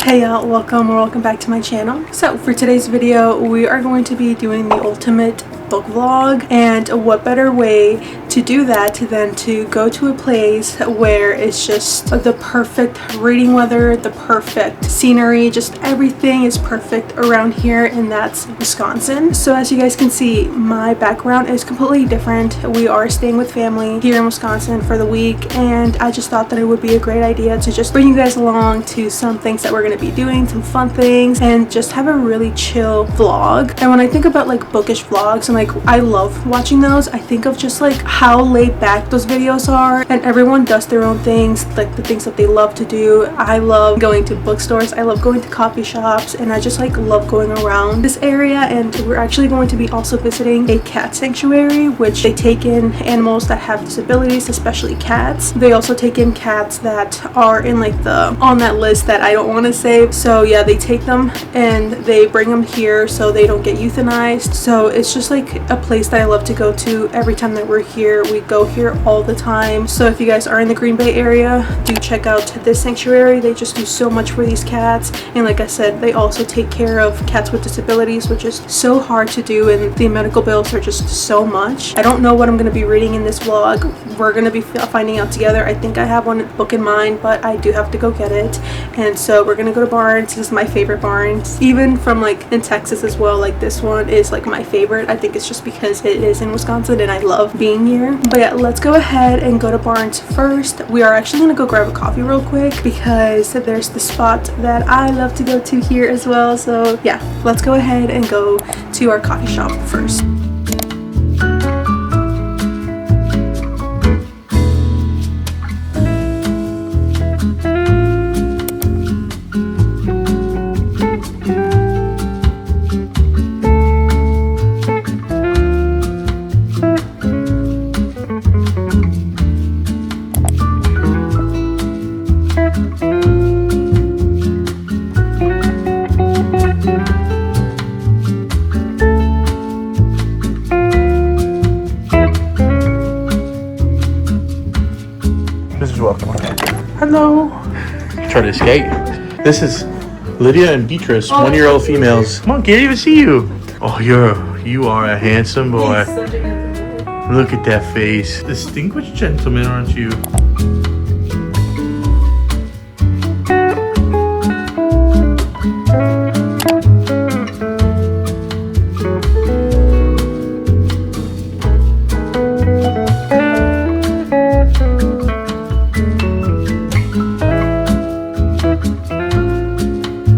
Hey y'all, welcome back to my channel. So for today's video we are going to be doing the ultimate book vlog, and what better way to do that than to go to a place where it's just the perfect reading weather, the perfect scenery, just everything is perfect around here, and that's Wisconsin. So as you guys can see, my background is completely different. We are staying with family here in Wisconsin for the week, and I just thought that it would be a great idea to just bring you guys along to some things that we're going to be doing, some fun things, and just have a really chill vlog. And when I think about like bookish vlogs, and like I love watching those, I think of just like how laid back those videos are, and everyone does their own things, like the things that they love to do. I love going to bookstores, I love going to coffee shops, and I just like love going around this area. And we're actually going to be also visiting a cat sanctuary, which they take in animals that have disabilities, especially cats. They also take in cats that are in like the on that list that I don't want to save. So yeah, they take them and they bring them here so they don't get euthanized. So it's just like a place that I love to go to every time that we're here. We go here all the time. So if you guys are in the Green Bay area, do check out this sanctuary. They just do so much for these cats, and like I said, they also take care of cats with disabilities, which is so hard to do, and the medical bills are just so much. I don't know what I'm going to be reading in this vlog. We're going to be finding out together. I think I have one book in mind, but I do have to go get it. And so we're going to go to Barnes. This is my favorite Barnes, even from like in Texas as well. Like this one is like my favorite. I think it's just because it is in Wisconsin and I love being here. But yeah, let's go ahead and go to Barnes first. We are actually going to go grab a coffee real quick because there's the spot that I love to go to here as well. So yeah, let's go ahead and go to our coffee shop first. Welcome. Hello. Try to escape. This is Lydia and Beatrice, 1-year-old females. Come on, can't even see you. Oh, you are a handsome boy. Look at that face. Distinguished gentleman, aren't you?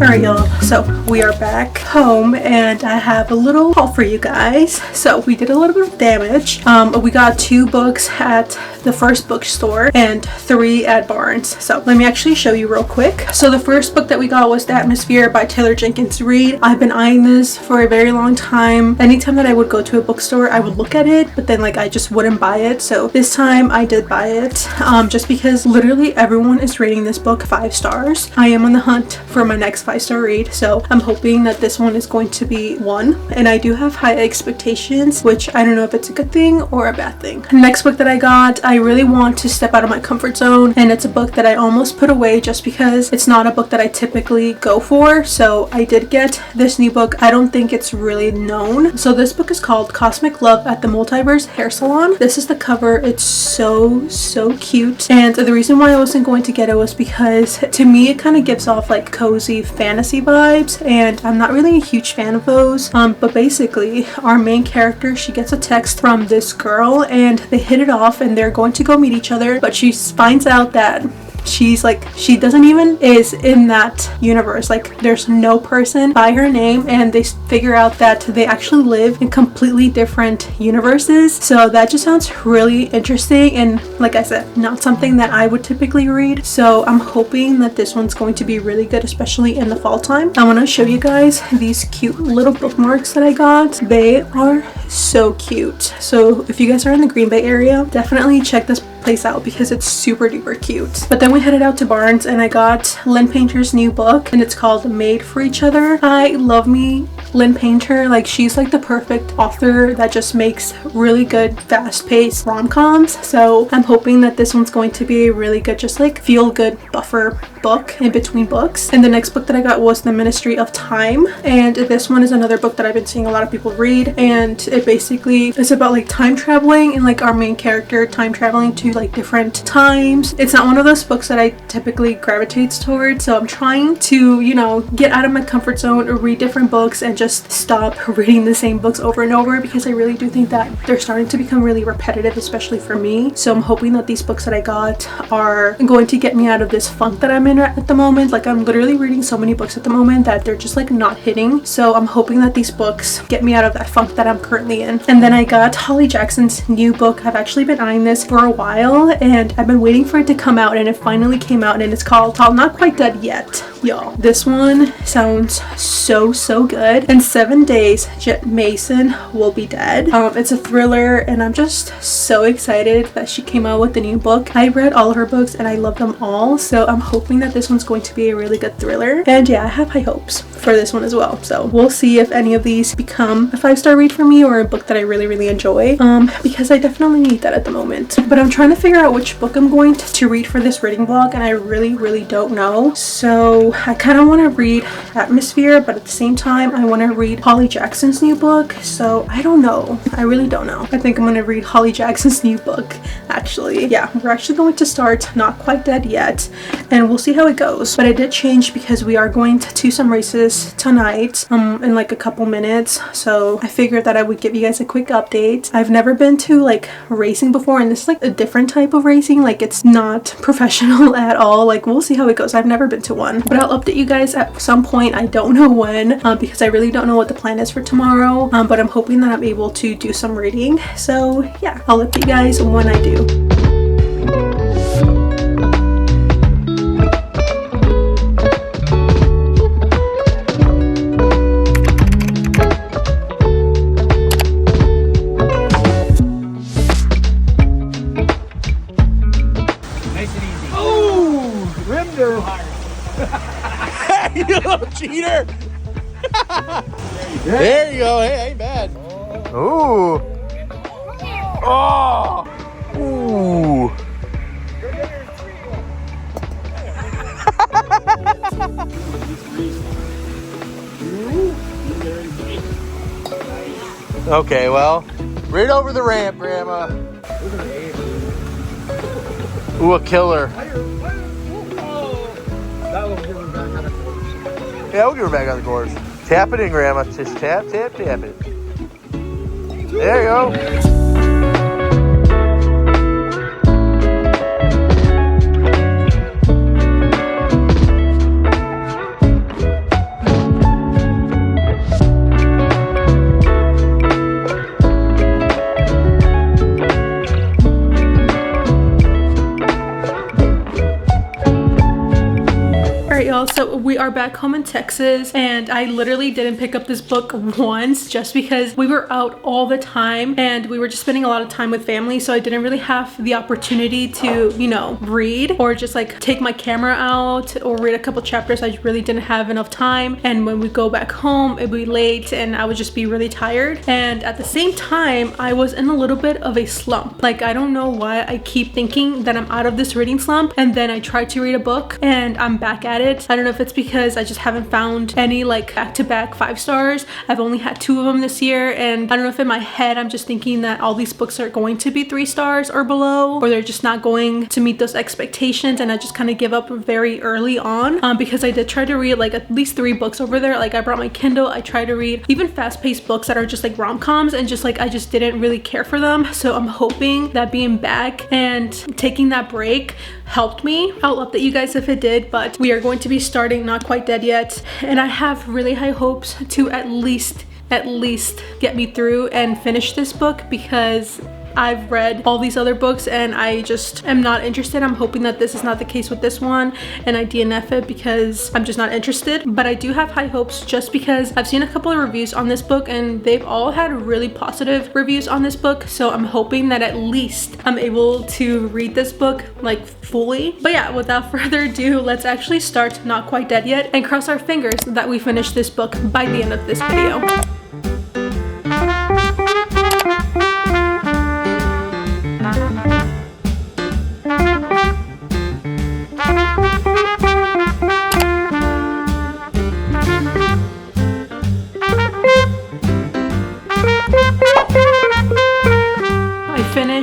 Alright y'all, so we are back home and I have a little haul for you guys. So we did a little bit of damage. We got 2 books at the first bookstore and 3 at Barnes. So let me actually show you real quick. So the first book that we got was The Atmosphere by Taylor Jenkins Reid. I've been eyeing this for a very long time. Anytime that I would go to a bookstore, I would look at it, but then like I just wouldn't buy it. So this time I did buy it, just because literally everyone is rating this book 5 stars. I am on the hunt for my next 5-star read, so I'm hoping that this one is going to be one, and I do have high expectations, which I don't know if it's a good thing or a bad thing. Next book that I got, I really want to step out of my comfort zone, and it's a book that I almost put away just because it's not a book that I typically go for. So I did get this new book. I don't think it's really known. So this book is called Cosmic Love at the Multiverse Hair Salon. This is the cover. It's so cute, and the reason why I wasn't going to get it was because to me it kind of gives off like cozy fantasy vibes, and I'm not really a huge fan of those. But basically our main character, she gets a text from this girl and they hit it off and they're going to go meet each other, but she finds out that she doesn't even is in that universe. Like there's no person by her name, and they figure out that they actually live in completely different universes. So that just sounds really interesting, and like I said, not something that I would typically read. So I'm hoping that this one's going to be really good, especially in the fall time. I want to show you guys these cute little bookmarks that I got. They are so cute. So if you guys are in the Green Bay area, definitely check this place out because it's super duper cute. But then we headed out to Barnes and I got Lynn Painter's new book, and it's called Made for Each Other. I love me Lynn Painter. Like, she's like the perfect author that just makes really good fast-paced rom-coms. So I'm hoping that this one's going to be really good, just like feel good buffer book in between books. And the next book that I got was The Ministry of Time, and this one is another book that I've been seeing a lot of people read, and it basically is about like time traveling and like our main character time traveling to like different times. It's not one of those books that I typically gravitate towards, so I'm trying to, you know, get out of my comfort zone or read different books and just stop reading the same books over and over, because I really do think that they're starting to become really repetitive, especially for me. So I'm hoping that these books that I got are going to get me out of this funk that I'm in at the moment. Like, I'm literally reading so many books at the moment that they're just like not hitting. So I'm hoping that these books get me out of that funk that I'm currently in. And then I got Holly Jackson's new book. I've actually been eyeing this for a while and I've been waiting for it to come out, and it finally came out, and it's called Not Quite Dead Yet. Y'all, this one sounds so good. In 7 days, Jet Mason will be dead. It's a thriller, and I'm just so excited that she came out with the new book. I read all of her books and I love them all, so I'm hoping that this one's going to be a really good thriller. And yeah, I have high hopes for this one as well. So we'll see if any of these become a 5-star read for me or a book that I really enjoy, because I definitely need that at the moment. But I'm trying to figure out which book I'm going to read for this reading vlog, and I really don't know. So I kind of want to read Atmosphere, but at the same time I want to read Holly Jackson's new book. So I don't know. I really don't know. I think I'm going to read Holly Jackson's new book, actually. Yeah, we're actually going to start Not Quite Dead Yet, and we'll see how it goes. But I did change because we are going to some races tonight in like a couple minutes, so I figured that I would give you guys a quick update. I've never been to like racing before, and this is like a different type of racing. Like, it's not professional at all. Like, we'll see how it goes. I've never been to one, but I'll update you guys at some point. I don't know when, because I really don't know what the plan is for tomorrow, but I'm hoping that I'm able to do some reading. So yeah, I'll update you guys when I do. You little cheater! There you go. Hey, ain't bad. Ooh. Oh. Ooh. Okay, well, right over the ramp, Grandma. Ooh, a killer. Yeah, we'll give her back on the course. Tap it in, Grandma. Just tap it. There you go. So we are back home in Texas, and I literally didn't pick up this book once just because we were out all the time and we were just spending a lot of time with family, so I didn't really have the opportunity to, you know, read or just like take my camera out or read a couple chapters. I really didn't have enough time, and when we go back home it'd be late and I would just be really tired. And at the same time, I was in a little bit of a slump. Like, I don't know why I keep thinking that I'm out of this reading slump, and then I try to read a book and I'm back at it. I don't know if it's because I just haven't found any like back-to-back 5 stars. I've only had 2 of them this year, and I don't know if in my head I'm just thinking that all these books are going to be 3 stars or below, or they're just not going to meet those expectations, and I just kind of give up very early on, because I did try to read like at least 3 books over there. Like, I brought my Kindle. I tried to read even fast-paced books that are just like rom-coms, and just like I just didn't really care for them. So I'm hoping that being back and taking that break helped me. I'll update you guys if it did, but we are going to be starting Not Quite Dead Yet, and I have really high hopes to at least get me through and finish this book, because I've read all these other books and I just am not interested. I'm hoping that this is not the case with this one and I DNF it because I'm just not interested. But I do have high hopes just because I've seen a couple of reviews on this book and they've all had really positive reviews on this book. So I'm hoping that at least I'm able to read this book like fully. But yeah, without further ado, let's actually start Not Quite Dead Yet and cross our fingers that we finish this book by the end of this video.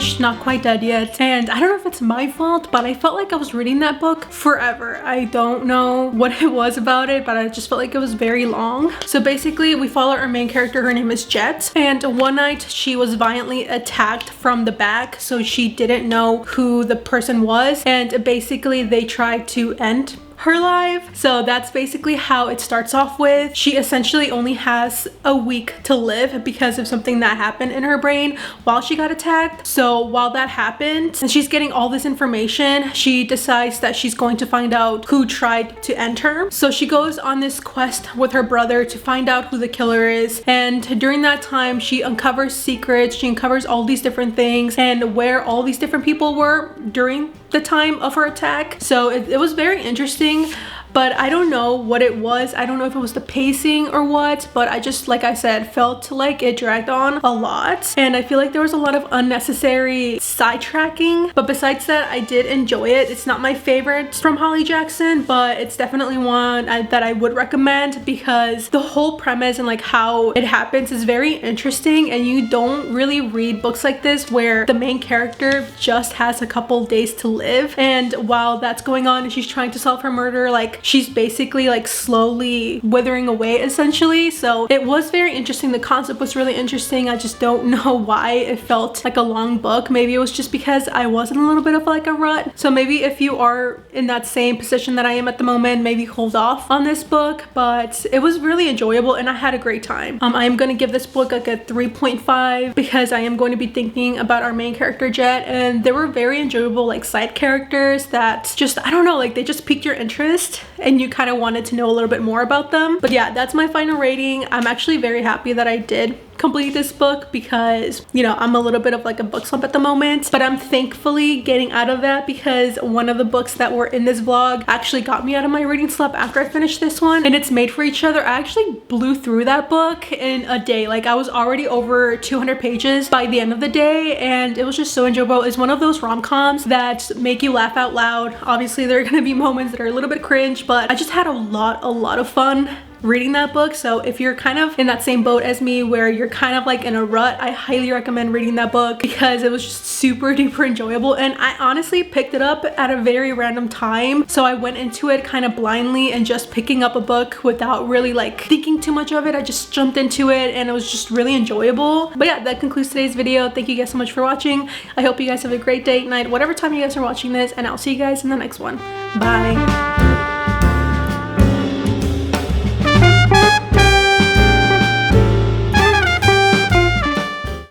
finished Not Quite Dead Yet, and I don't know if it's my fault, but I felt like I was reading that book forever. I don't know what it was about it, but I just felt like it was very long. So basically we follow our main character. Her name is Jet, and one night she was violently attacked from the back, so she didn't know who the person was, and basically they tried to end her life. So that's basically how it starts off with. She essentially only has a week to live because of something that happened in her brain while she got attacked. So while that happened and she's getting all this information, she decides that she's going to find out who tried to end her. So she goes on this quest with her brother to find out who the killer is, and during that time she uncovers secrets, she uncovers all these different things and where all these different people were during the time of her attack. So it was very interesting, but I don't know what it was. I don't know if it was the pacing or what, but I just, like I said, felt like it dragged on a lot, and I feel like there was a lot of unnecessary sidetracking. But besides that, I did enjoy it. It's not my favorite from Holly Jackson, but it's definitely one that I would recommend, because the whole premise and like how it happens is very interesting, and you don't really read books like this where the main character just has a couple days to live, and while that's going on and she's trying to solve her murder, like she's basically like slowly withering away essentially. So it was very interesting. The concept was really interesting. I just don't know why it felt like a long book. Maybe it was just because I was in a little bit of like a rut. So maybe if you are in that same position that I am at the moment, maybe hold off on this book. But it was really enjoyable and I had a great time. I am going to give this book like a 3.5 because I am going to be thinking about our main character Jet, and there were very enjoyable like side characters that just, I don't know, like they just piqued your interest and you kind of wanted to know a little bit more about them. But yeah, that's my final rating. I'm actually very happy that I did complete this book because, you know, I'm a little bit of like a book slump at the moment, but I'm thankfully getting out of that because one of the books that were in this vlog actually got me out of my reading slump after I finished this one, and it's Made for Each Other. I actually blew through that book in a day. Like I was already over 200 pages by the end of the day, and it was just so enjoyable. It's one of those rom-coms that make you laugh out loud. Obviously there are going to be moments that are a little bit cringe, but I just had a lot of fun reading that book. So if you're kind of in that same boat as me where you're kind of like in a rut, I highly recommend reading that book because it was just super duper enjoyable, and I honestly picked it up at a very random time. So I went into it kind of blindly and just picking up a book without really like thinking too much of it. I just jumped into it and it was just really enjoyable. But yeah, that concludes today's video. Thank you guys so much for watching. I hope you guys have a great day, night, whatever time you guys are watching this, and I'll see you guys in the next one. Bye.